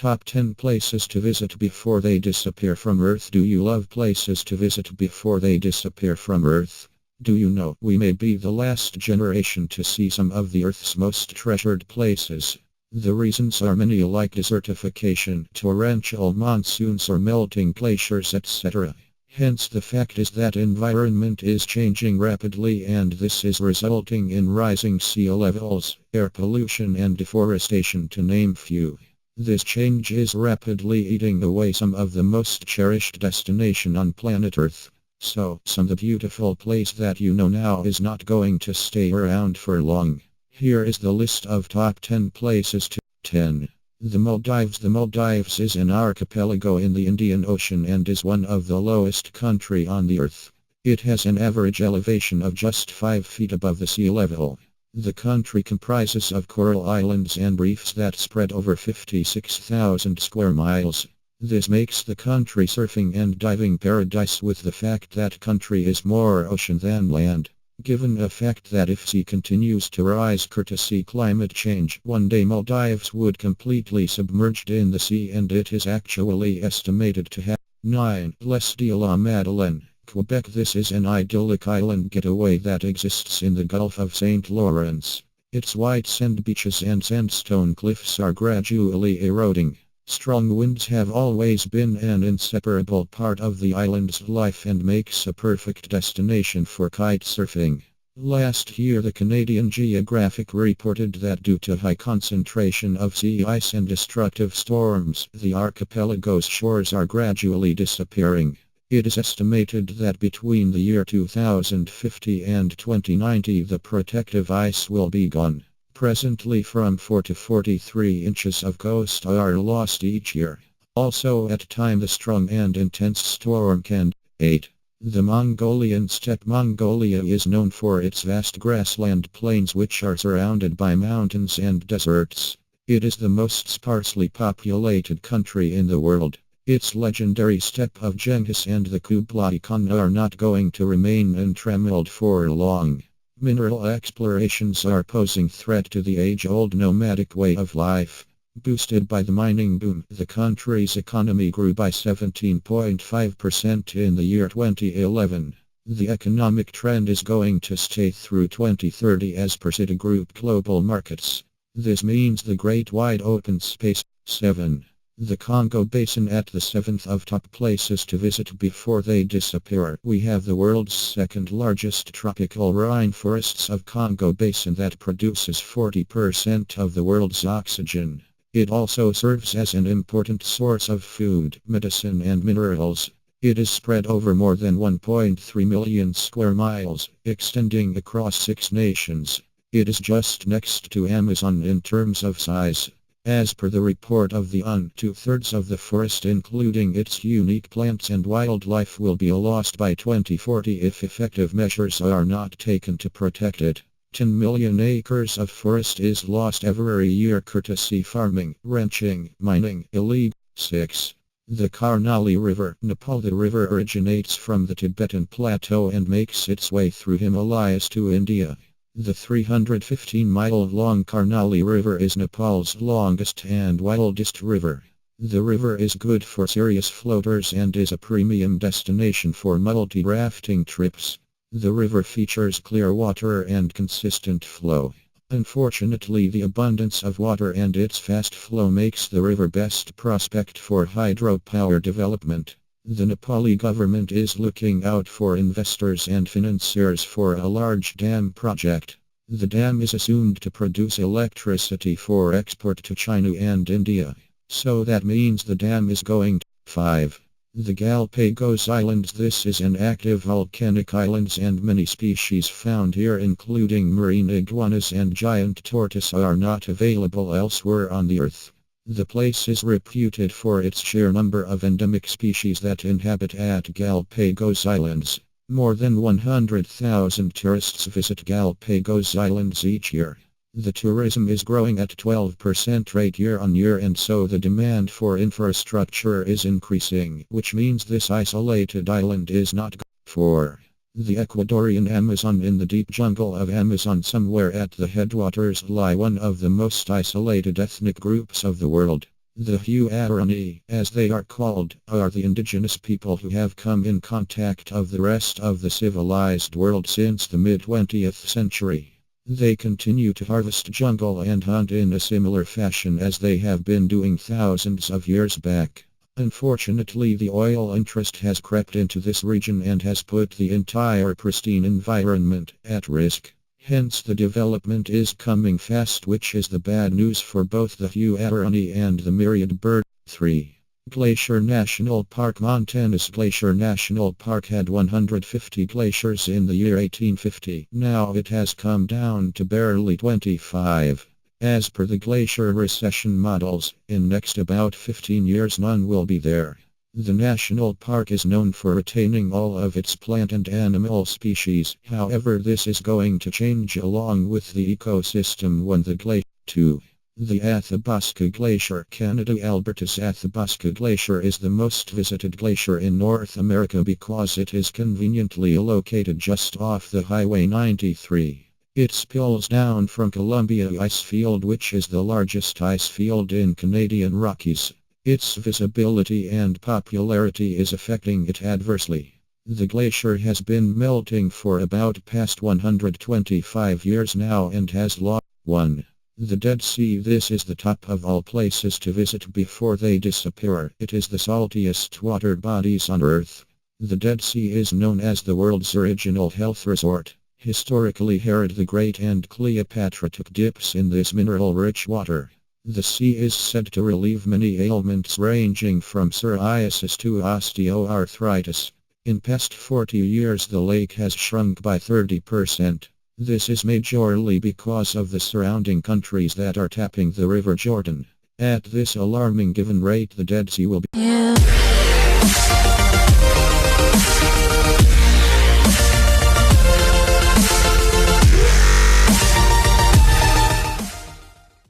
Top 10 places to visit before they disappear from Earth. Do you love places to visit before they disappear from Earth? Do you know we may be the last generation to see some of the Earth's most treasured places? The reasons are many, like desertification, torrential monsoons or melting glaciers, etc. Hence the fact is that environment is changing rapidly, and this is resulting in rising sea levels, air pollution and deforestation, to name few. This change is rapidly eating away some of the most cherished destination on planet Earth. So, some of the beautiful place that you know now is not going to stay around for long. Here is the list of top 10 places to 10. The Maldives. The Maldives is an archipelago in the Indian Ocean and is one of the lowest country on the Earth. It has an average elevation of just 5 feet above the sea level. The country comprises of coral islands and reefs that spread over 56,000 square miles. This makes the country surfing and diving paradise, with the fact that country is more ocean than land. Given the fact that if sea continues to rise courtesy climate change, one day Maldives would completely submerged in the sea, and it is actually estimated to have 9. Les de la Madeleine, Quebec. This is an idyllic island getaway that exists in the Gulf of St. Lawrence. Its white sand beaches and sandstone cliffs are gradually eroding. Strong winds have always been an inseparable part of the island's life and makes a perfect destination for kite surfing. Last year, the Canadian Geographic reported that due to high concentration of sea ice and destructive storms, the archipelago's shores are gradually disappearing. It is estimated that between the year 2050 and 2090 the protective ice will be gone. Presently, from 4 to 43 inches of coast are lost each year. Also at time the strong and intense storm can. 8. The Mongolian steppe. Mongolia is known for its vast grassland plains which are surrounded by mountains and deserts. It is the most sparsely populated country in the world. Its legendary steppe of Genghis and the Kublai Khan are not going to remain untrammeled for long. Mineral explorations are posing threat to the age-old nomadic way of life. Boosted by the mining boom, the country's economy grew by 17.5% in the year 2011. The economic trend is going to stay through 2030 as per Citigroup Global Markets. This means the great wide open space. 7. The Congo Basin. At the 7th of top places to visit before they disappear, we have the world's second largest tropical rainforests of Congo Basin that produces 40% of the world's oxygen. It also serves as an important source of food, medicine and minerals. It is spread over more than 1.3 million square miles, extending across 6 nations. It is just next to Amazon in terms of size. As per the report of the UN, 2/3 of the forest, including its unique plants and wildlife, will be lost by 2040 if effective measures are not taken to protect it. 10 million acres of forest is lost every year courtesy farming, ranching, mining, illegal. 6. The Karnali River. Nepal. The river originates from the Tibetan Plateau and makes its way through Himalayas to India. The 315-mile-long Karnali River is Nepal's longest and wildest river. The river is good for serious floaters and is a premium destination for multi-rafting trips. The river features clear water and consistent flow. Unfortunately, the abundance of water and its fast flow makes the river best prospect for hydropower development. The Nepali government is looking out for investors and financiers for a large dam project. The dam is assumed to produce electricity for export to China and India. So that means the dam is going to. 5. The Galpagos Islands. This is an active volcanic island and many species found here, including marine iguanas and giant tortoise, are not available elsewhere on the Earth. The place is reputed for its sheer number of endemic species that inhabit at Galpagos Islands. More than 100,000 tourists visit Galapagos Islands each year. The tourism is growing at 12% rate year on year, and so the demand for infrastructure is increasing, which means this isolated island is not good for. The Ecuadorian Amazon. In the deep jungle of Amazon, somewhere at the headwaters, lie one of the most isolated ethnic groups of the world. The Huarani, as they are called, are the indigenous people who have come in contact of the rest of the civilized world since the mid-20th century. They continue to harvest jungle and hunt in a similar fashion as they have been doing thousands of years back. Unfortunately, the oil interest has crept into this region and has put the entire pristine environment at risk. Hence the development is coming fast, which is the bad news for both the Huarani and the myriad bird. 3. Glacier National Park. Montana's Glacier National Park had 150 glaciers in the year 1850. Now it has come down to barely 25. As per the glacier recession models, in next about 15 years none will be there. The national park is known for retaining all of its plant and animal species. However, this is going to change along with the ecosystem when the glacier. 2. The Athabasca Glacier. Canada. Alberta's Athabasca Glacier is the most visited glacier in North America because it is conveniently located just off the Highway 93. It spills down from Columbia Icefield, which is the largest ice field in Canadian Rockies. Its visibility and popularity is affecting it adversely. The glacier has been melting for about past 125 years now and has lost. 1. The Dead Sea. This is the top of all places to visit before they disappear. It is the saltiest water bodies on Earth. The Dead Sea is known as the world's original health resort. Historically, Herod the Great and Cleopatra took dips in this mineral-rich water. The sea is said to relieve many ailments ranging from psoriasis to osteoarthritis. In past 40 years the lake has shrunk by 30%. This is majorly because of the surrounding countries that are tapping the River Jordan. At this alarming given rate, the Dead Sea will be